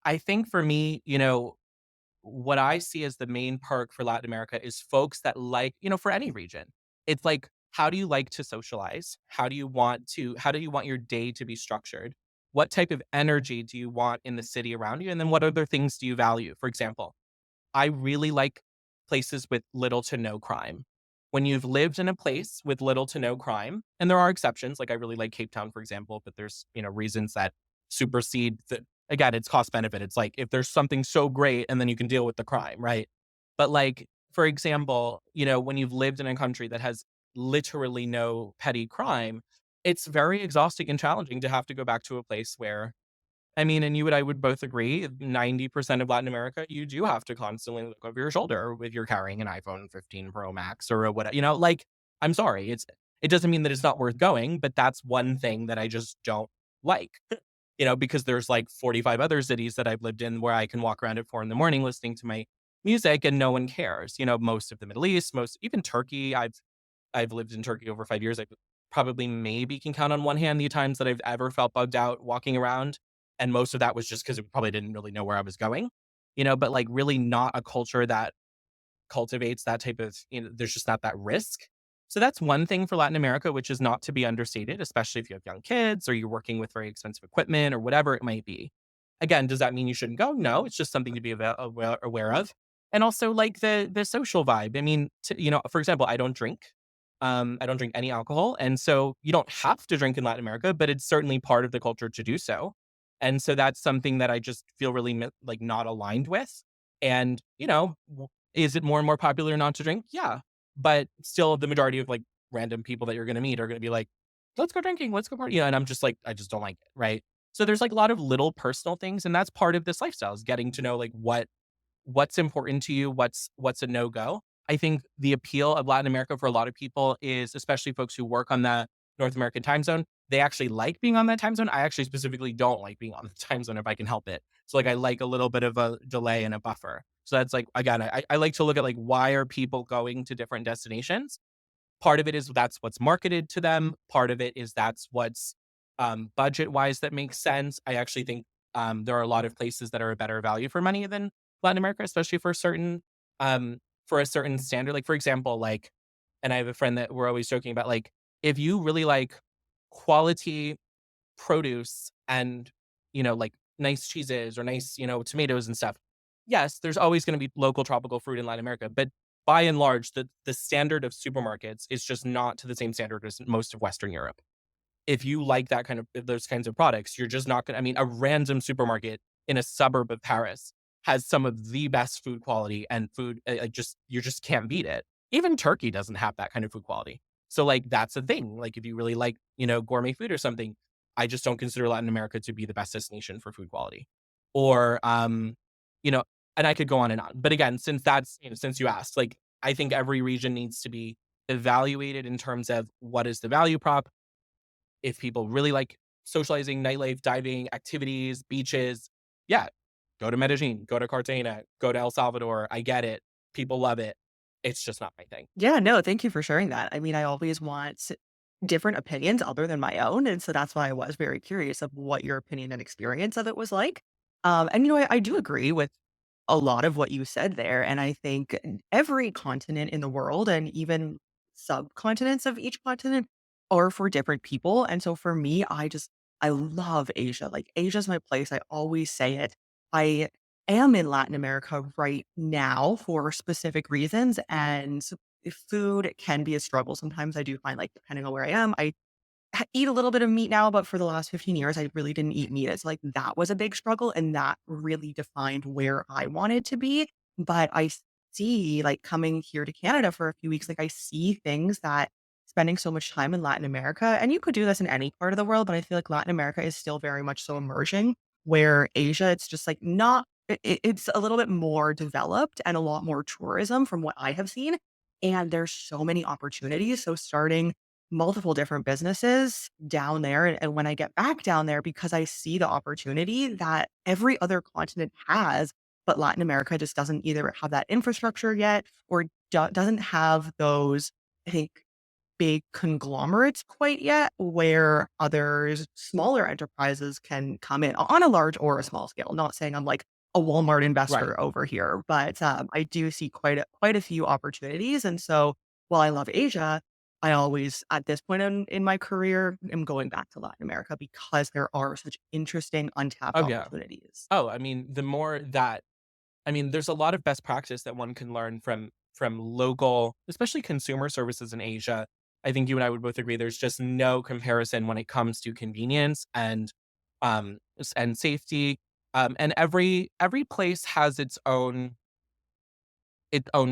I think for me, what I see as the main perk for Latin America is folks that like, for any region. It's like, how do you like to socialize? How do you want your day to be structured? What type of energy do you want in the city around you? And then what other things do you value? For example, I really like places with little to no crime. When you've lived in a place with little to no crime, and there are exceptions, like I really like Cape Town, for example, but there's, reasons that supersede that. Again, it's cost benefit. It's like if there's something so great and then you can deal with the crime, right? But like, for example, when you've lived in a country that has literally no petty crime, it's very exhausting and challenging to have to go back to a place where I mean, and you and I would both agree, 90% of Latin America, you do have to constantly look over your shoulder if you're carrying an iPhone 15 Pro Max or a what, like, I'm sorry, it doesn't mean that it's not worth going, but that's one thing that I just don't like, because there's like 45 other cities that I've lived in where I can walk around at 4 in the morning listening to my music and no one cares. Most of the Middle East, even Turkey. I've lived in Turkey over 5 years. I've probably maybe can count on one hand the times that I've ever felt bugged out walking around, and most of that was just because it probably didn't really know where I was going, but, like, really not a culture that cultivates that type of, there's just not that risk. So that's one thing for Latin America, which is not to be understated, especially if you have young kids or you're working with very expensive equipment or whatever it might be. Again, does that mean you shouldn't go? No, it's just something to be aware of. And also like the social vibe. I mean, for example, I don't drink. I don't drink any alcohol. And so you don't have to drink in Latin America, but it's certainly part of the culture to do so. And so that's something that I just feel really like not aligned with. And, is it more and more popular not to drink? Yeah. But still the majority of like random people that you're going to meet are going to be like, let's go drinking, let's go party. And I'm just like, I just don't like it. Right. So there's like a lot of little personal things. And that's part of this lifestyle is getting to know like what's important to you, what's a no-go. I think the appeal of Latin America for a lot of people is, especially folks who work on the North American time zone, they actually like being on that time zone. I actually specifically don't like being on the time zone if I can help it. So like I like a little bit of a delay and a buffer. So that's like, again, I like to look at like why are people going to different destinations. Part of it is that's what's marketed to them. Part of it is that's what's budget wise that makes sense. I actually think there are a lot of places that are a better value for money than Latin America, especially for a certain standard. Like for example, like, and I have a friend that we're always joking about, like, if you really like quality produce and, like nice cheeses or nice, tomatoes and stuff. Yes, there's always going to be local tropical fruit in Latin America, but by and large, the standard of supermarkets is just not to the same standard as most of Western Europe. If you like that kind of those kinds of products, you're just not gonna, I mean, a random supermarket in a suburb of Paris has some of the best food quality and food, just you just can't beat it. Even Turkey doesn't have that kind of food quality. So, like, that's a thing. Like, if you really like, gourmet food or something, I just don't consider Latin America to be the best destination for food quality. Or, you know, and I could go on and on. But again, since you asked, like, I think every region needs to be evaluated in terms of what is the value prop, if people really like socializing, nightlife, diving, activities, beaches, yeah, go to Medellin, go to Cartagena, go to El Salvador. I get it. People love it. It's just not my thing. Yeah, no, thank you for sharing that. I mean, I always want different opinions other than my own, and so that's why I was very curious of what your opinion and experience of it was like. And I do agree with a lot of what you said there, and I think every continent in the world and even subcontinents of each continent are for different people. And so for me, I love Asia. Like Asia's my place. I always say it. I am in Latin America right now for specific reasons, and food can be a struggle. Sometimes I do find, like, depending on where I am, I eat a little bit of meat now, but for the last 15 years, I really didn't eat meat. It's like that was a big struggle, and that really defined where I wanted to be. But see, like, coming here to Canada for a few weeks, like, I see things that spending so much time in Latin America, and you could do this in any part of the world, but I feel like Latin America is still very much so emerging, where Asia, it's just like not, it's a little bit more developed and a lot more tourism from what I have seen. And there's so many opportunities. So starting multiple different businesses down there. And when I get back down there, because I see the opportunity that every other continent has, but Latin America just doesn't either have that infrastructure yet or doesn't have those, I think, big conglomerates quite yet, where others, smaller enterprises can come in on a large or a small scale. Not saying I'm like a Walmart Right. investor over here, but I do see quite a few opportunities. And so while I love Asia, I always, at this point in my career, am going back to Latin America because there are such interesting untapped Oh yeah. opportunities. Oh, I mean, the more that I mean, there's a lot of best practice that one can learn from local, especially consumer services in Asia. I think you and I would both agree there's just no comparison when it comes to convenience and safety. And every place has its own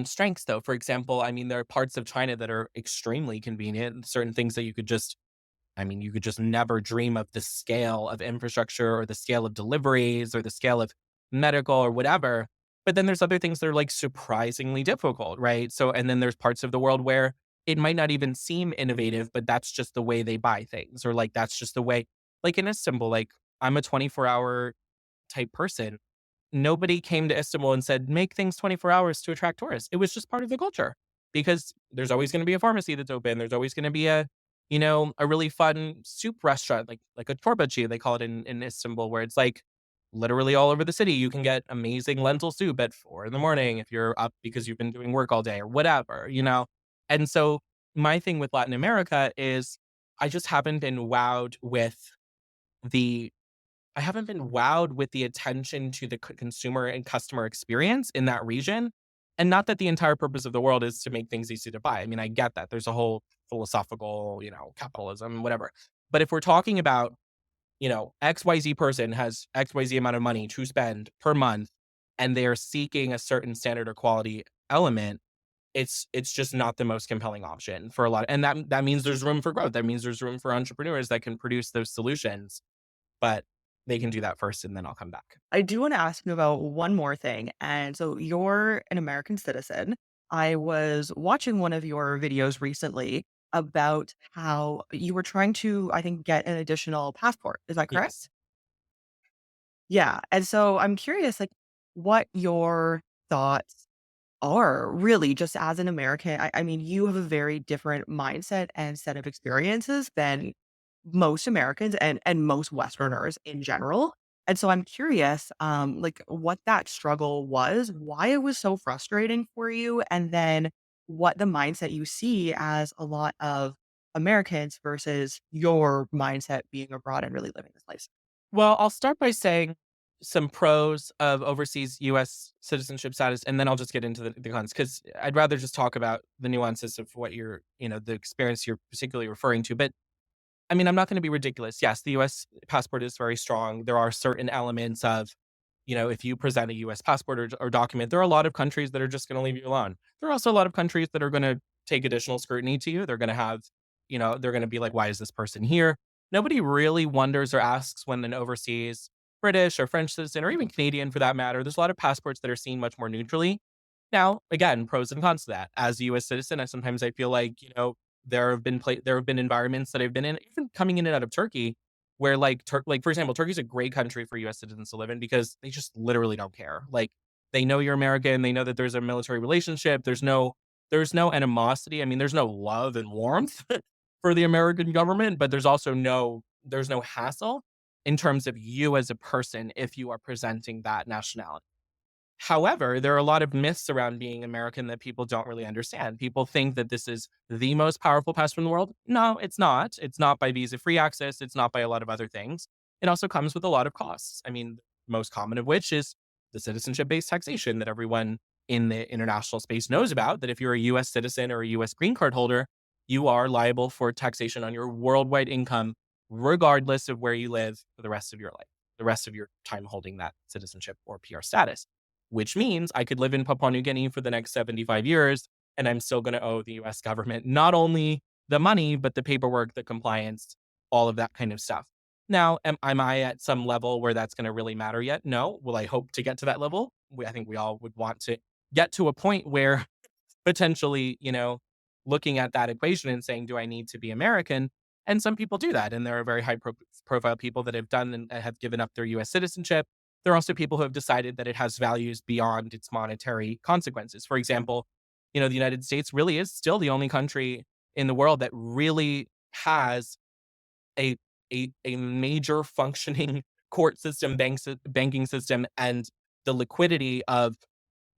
strengths though. For example, I mean, there are parts of China that are extremely convenient, certain things that you could just never dream of the scale of infrastructure or the scale of deliveries or the scale of medical or whatever. But then there's other things that are like surprisingly difficult, right? So, and then there's parts of the world where it might not even seem innovative, but that's just the way they buy things, or like that's just the way, like in Istanbul, like I'm a 24-hour type person. Nobody came to Istanbul and said, make things 24 hours to attract tourists. It was just part of the culture because there's always going to be a pharmacy that's open. There's always going to be a, a really fun soup restaurant, like a çorbacı, they call it in Istanbul, where it's like literally all over the city. You can get amazing lentil soup at 4 in the morning if you're up because you've been doing work all day or whatever. And so my thing with Latin America is I just haven't been wowed with the I haven't been wowed with the attention to the consumer and customer experience in that region. And not that the entire purpose of the world is to make things easy to buy. I mean, I get that. There's a whole philosophical, capitalism, whatever. But if we're talking about, XYZ person has XYZ amount of money to spend per month and they're seeking a certain standard or quality element, it's just not the most compelling option for a lot. And that means there's room for growth. That means there's room for entrepreneurs that can produce those solutions, but they can do that first and then I'll come back. I do want to ask you about one more thing. And so you're an American citizen. I was watching one of your videos recently about how you were trying to, I think, get an additional passport. Is that correct? Yes. Yeah. And so I'm curious, like, what your thoughts are really just as an American. I mean, you have a very different mindset and set of experiences than most Americans and most Westerners in general. And so I'm curious, like what that struggle was, why it was so frustrating for you, and then what the mindset you see as a lot of Americans versus your mindset being abroad and really living this life. Well, I'll start by saying some pros of overseas US citizenship status, and then I'll just get into the cons because I'd rather just talk about the nuances of what the experience you're particularly referring to. But I mean, I'm not going to be ridiculous. Yes, the US passport is very strong. There are certain elements of, if you present a US passport or document, there are a lot of countries that are just going to leave you alone. There are also a lot of countries that are going to take additional scrutiny to you. They're going to have, they're going to be like, why is this person here? Nobody really wonders or asks when an overseas British or French citizen or even Canadian for that matter. There's a lot of passports that are seen much more neutrally. Now, again, pros and cons to that. As a US citizen, I feel like, there have been environments that I've been in, even coming in and out of Turkey, where like for example, Turkey's a great country for US citizens to live in because they just literally don't care. Like they know you're American, they know that there's a military relationship, there's no animosity. I mean, there's no love and warmth for the American government, but there's no hassle in terms of you as a person if you are presenting that nationality. However, there are a lot of myths around being American that people don't really understand. People think that this is the most powerful passport in the world. No, it's not. It's not by visa free access. It's not by a lot of other things. It also comes with a lot of costs. I mean, most common of which is the citizenship based taxation that everyone in the international space knows about. That if you're a US citizen or a US green card holder, you are liable for taxation on your worldwide income, regardless of where you live for the rest of your life, the rest of your time holding that citizenship or PR status, which means I could live in Papua New Guinea for the next 75 years and I'm still going to owe the US government not only the money, but the paperwork, the compliance, all of that kind of stuff. Now, am I at some level where that's going to really matter yet? No. Will I hope to get to that level? I think we all would want to get to a point where potentially, looking at that equation and saying, do I need to be American? And some people do that. And there are very high profile people that have done and have given up their US citizenship. There are also people who have decided that it has values beyond its monetary consequences. For example, the United States really is still the only country in the world that really has a a major functioning court system, banking system, and the liquidity of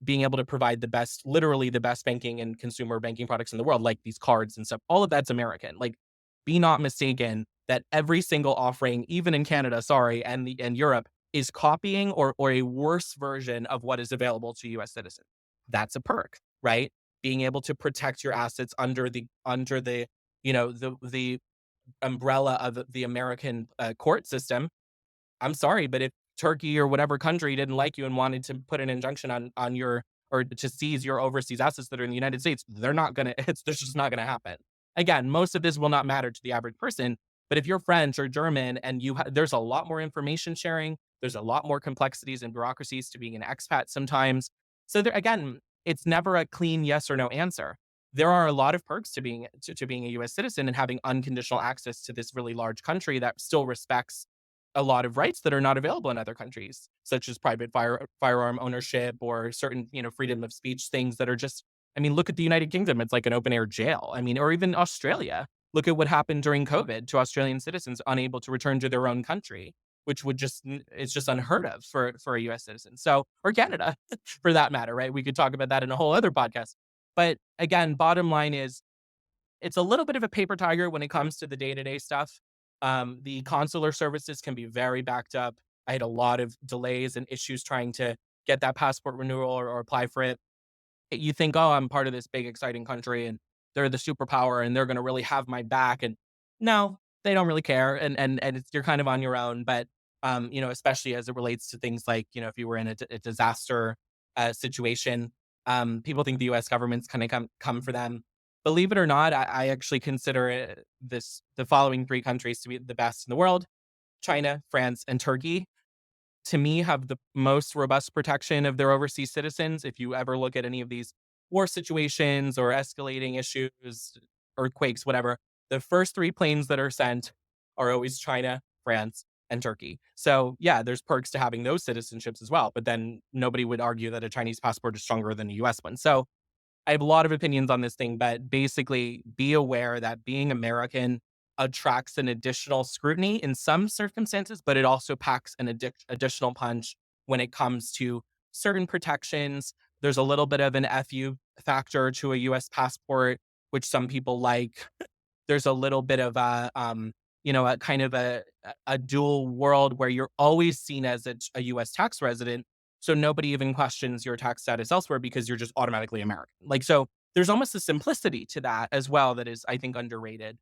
being able to provide literally the best banking and consumer banking products in the world, like these cards and stuff. All of that's American. Like, be not mistaken that every single offering, even in Canada, sorry, and Europe, is copying or a worse version of what is available to US citizens. That's a perk, right? Being able to protect your assets under the the umbrella of the American court system. I'm sorry, but if Turkey or whatever country didn't like you and wanted to put an injunction on your or to seize your overseas assets that are in the United States, they're not gonna. It's just not gonna happen. Again, most of this will not matter to the average person. But if you're French or German and there's a lot more information sharing, there's a lot more complexities and bureaucracies to being an expat sometimes. So there again, it's never a clean yes or no answer. There are a lot of perks to being a U.S. citizen and having unconditional access to this really large country that still respects a lot of rights that are not available in other countries, such as private firearm ownership or certain, freedom of speech things that are just, I mean, look at the United Kingdom. It's like an open air jail. I mean, or even Australia. Look at what happened during COVID to Australian citizens unable to return to their own country, which would just it's just unheard of for a US citizen. So, or Canada for that matter, right? We could talk about that in a whole other podcast. But again, bottom line is it's a little bit of a paper tiger when it comes to the day-to-day stuff. The consular services can be very backed up. I had a lot of delays and issues trying to get that passport renewal or apply for it. You think, oh, I'm part of this big, exciting country and they're the superpower and they're going to really have my back. And no, they don't really care. And you're kind of on your own. But, especially as it relates to things like, if you were in a disaster situation, people think the US government's kind of come for them. Believe it or not, I actually consider the following three countries to be the best in the world: China, France, and Turkey to me have the most robust protection of their overseas citizens. If you ever look at any of these war situations or escalating issues, earthquakes, whatever, the first three planes that are sent are always China, France, and Turkey. So yeah, there's perks to having those citizenships as well. But then nobody would argue that a Chinese passport is stronger than a US one. So I have a lot of opinions on this thing, but basically be aware that being American attracts an additional scrutiny in some circumstances, but it also packs an additional punch when it comes to certain protections. There's a little bit of an FU factor to a US passport, which some people like. There's a little bit of a kind of a dual world where you're always seen as a US tax resident. So nobody even questions your tax status elsewhere because you're just automatically American. Like, so there's almost a simplicity to that as well that is, I think, underrated.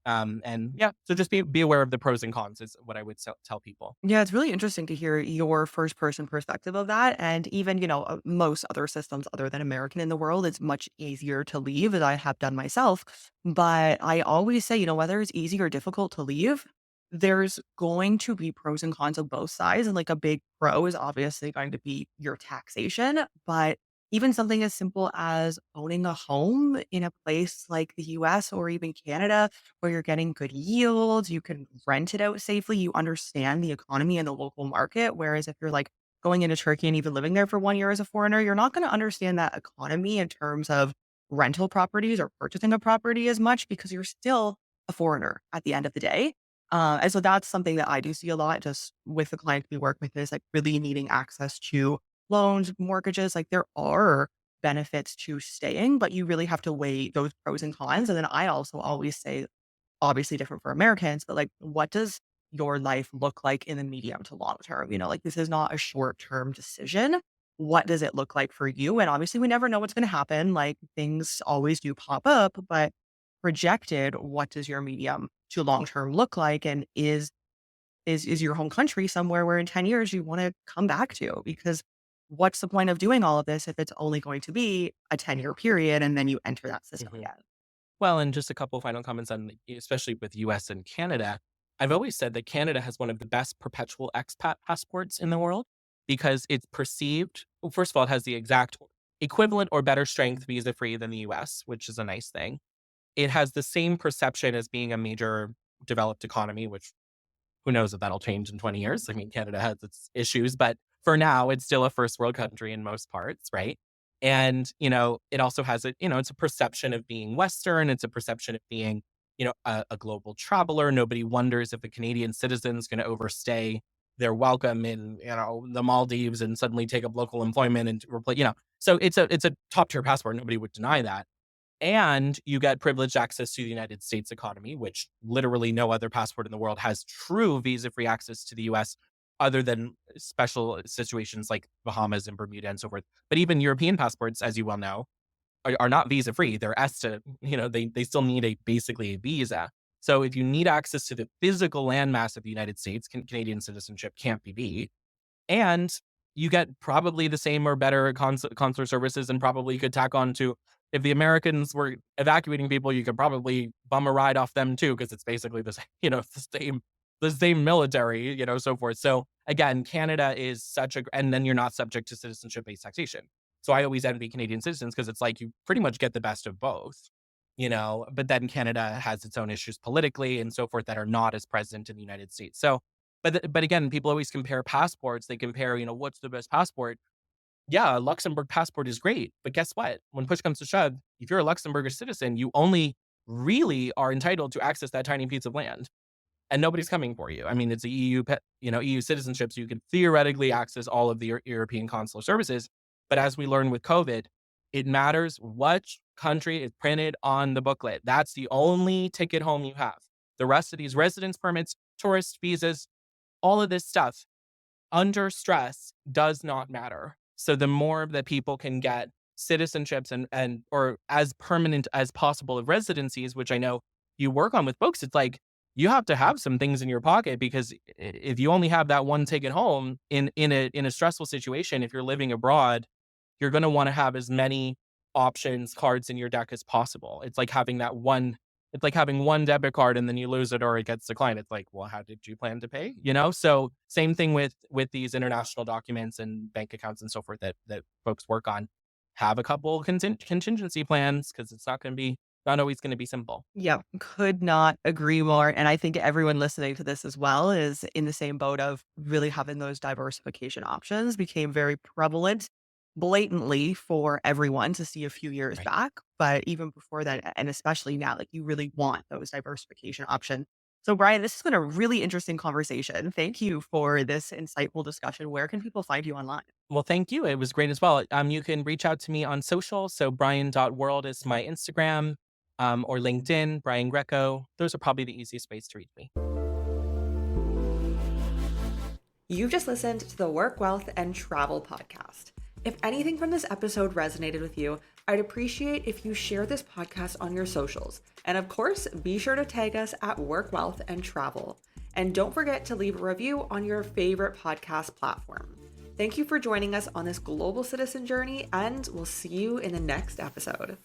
And yeah, so just be aware of the pros and cons is what I would tell people. Yeah, it's really interesting to hear your first person perspective of that. And even, most other systems other than American in the world, it's much easier to leave, as I have done myself. But I always say, whether it's easy or difficult to leave, there's going to be pros and cons of both sides. And like a big pro is obviously going to be your taxation. But even something as simple as owning a home in a place like the US or even Canada, where you're getting good yields, you can rent it out safely, you understand the economy and the local market. Whereas if you're like going into Turkey and even living there for 1 year as a foreigner, you're not going to understand that economy in terms of rental properties or purchasing a property as much because you're still a foreigner at the end of the day. And so that's something that I do see a lot just with the clients we work with is like really needing access to loans, mortgages. Like there are benefits to staying, but you really have to weigh those pros and cons. And then I also always say, obviously different for Americans, but like, what does your life look like in the medium to long term? Like this is not a short term decision. What does it look like for you? And obviously, we never know what's going to happen. Like things always do pop up, but projected, what does your medium to long term look like? And is your home country somewhere where in 10 years you want to come back to? Because what's the point of doing all of this if it's only going to be a 10-year period and then you enter that system Mhm. again? Well, and just a couple final comments on, especially with US and Canada. I've always said that Canada has one of the best perpetual expat passports in the world because it's perceived, well, first of all, it has the exact equivalent or better strength visa free than the US, which is a nice thing. It has the same perception as being a major developed economy, which who knows if that'll change in 20 years. I mean, Canada has its issues, but for now, it's still a first world country in most parts, right? And, it also has it's a perception of being Western. It's a perception of being, a global traveler. Nobody wonders if a Canadian citizen is going to overstay their welcome in, the Maldives and suddenly take up local employment and replace, so it's a top tier passport. Nobody would deny that. And you get privileged access to the United States economy, which literally no other passport in the world has true visa-free access to the US other than special situations like Bahamas and Bermuda and so forth. But even European passports, as you well know, are not visa-free. They're ESTA, they still need basically a visa. So if you need access to the physical landmass of the United States, Canadian citizenship can't be beat. And you get probably the same or better consular services and probably could tack on to if the Americans were evacuating people, you could probably bum a ride off them too, because it's basically the same, the same military, so forth. So again, Canada is and then you're not subject to citizenship-based taxation. So I always envy Canadian citizens because it's like you pretty much get the best of both, but then Canada has its own issues politically and so forth that are not as present in the United States. So but again, people always compare passports. They compare, what's the best passport? Yeah, a Luxembourg passport is great, but guess what? When push comes to shove, if you're a Luxembourg citizen, you only really are entitled to access that tiny piece of land, and nobody's coming for you. I mean, it's a EU citizenship, so you can theoretically access all of the European consular services. But as we learned with COVID, it matters what country is printed on the booklet. That's the only ticket home you have. The rest of these residence permits, tourist visas, all of this stuff under stress does not matter. So the more that people can get citizenships and or as permanent as possible of residencies, which I know you work on with folks, it's like you have to have some things in your pocket, because if you only have that one ticket home in a stressful situation, if you're living abroad, you're going to want to have as many options, cards in your deck as possible. It's like having one debit card and then you lose it or it gets declined. It's like, well, how did you plan to pay? So same thing with these international documents and bank accounts and so forth that folks work on. Have a couple contingency plans, because it's not always going to be simple. Yeah, could not agree more. And I think everyone listening to this as well is in the same boat of really having those diversification options became very prevalent blatantly for everyone to see a few years Right. back. But even before that, and especially now, like you really want those diversification options. So, Brian, this has been a really interesting conversation. Thank you for this insightful discussion. Where can people find you online? Well, thank you. It was great as well. You can reach out to me on social. So Brian.world is my Instagram, or LinkedIn, Brian Greco. Those are probably the easiest ways to reach me. You've just listened to the Work, Wealth, and Travel podcast. If anything from this episode resonated with you, I'd appreciate if you share this podcast on your socials. And of course, be sure to tag us at Work, Wealth, and Travel. And don't forget to leave a review on your favorite podcast platform. Thank you for joining us on this global citizen journey, and we'll see you in the next episode.